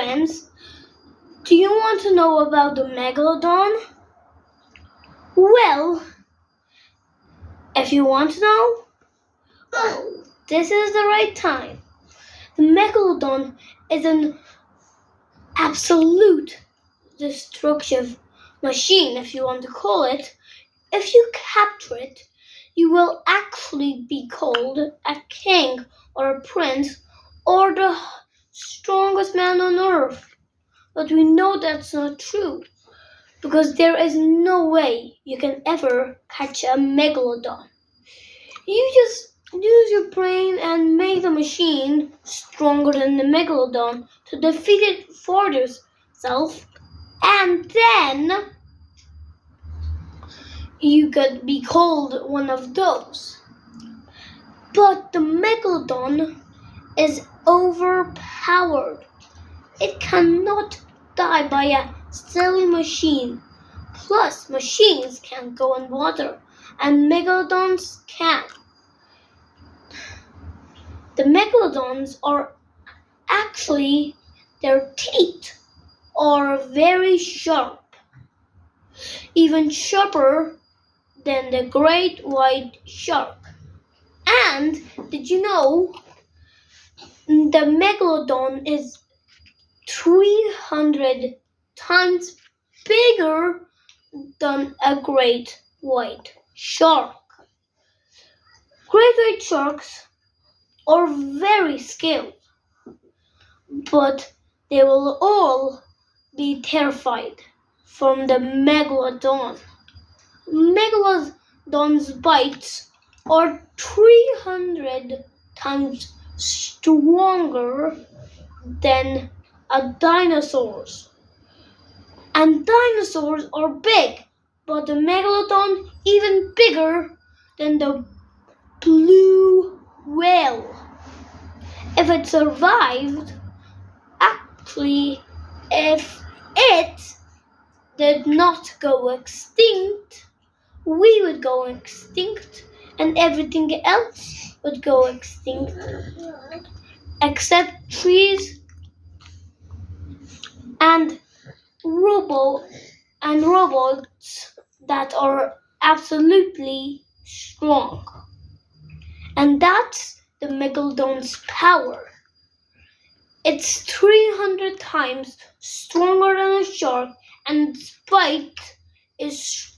friends, do you want to know about the megalodon? Well, if you want to know, this is the right time. The megalodon is an absolute destructive machine, if you want to call it. If you capture it, you will actually be called a king or a prince or the strongest man on earth. But we know that's not true because there is no way you can ever catch a megalodon. You just use your brain and make the machine stronger than the megalodon to defeat it for yourself, and then you could be called one of those. But the megalodon is overpowered. It cannot die by a silly machine. Plus, machines can't go in water, and megalodons can. The megalodons are actually, their teeth are very sharp, even sharper than the great white shark. And did you know the megalodon is 300 times bigger than a great white shark? Great white sharks are very skilled, but they will all be terrified from the megalodon. Megalodon's bites are 300 times stronger than a dinosaur's. And dinosaurs are big, but the megalodon even bigger than the blue whale. If it survived, actually, if it did not go extinct, we would go extinct and everything else would go extinct except trees and robots that are absolutely strong. And that's the megalodon's power. It's 300 times stronger than a shark, and its bite is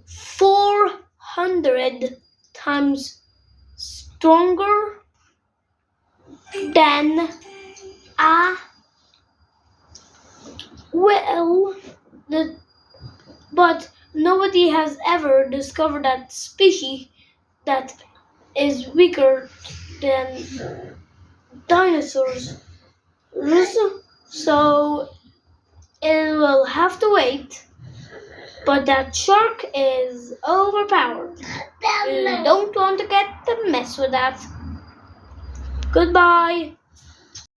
400 times stronger than a whale. But nobody has ever discovered that species that is weaker than dinosaurs. So it will have to wait. But that shark is overpowered. You don't want to get to mess with that. Goodbye.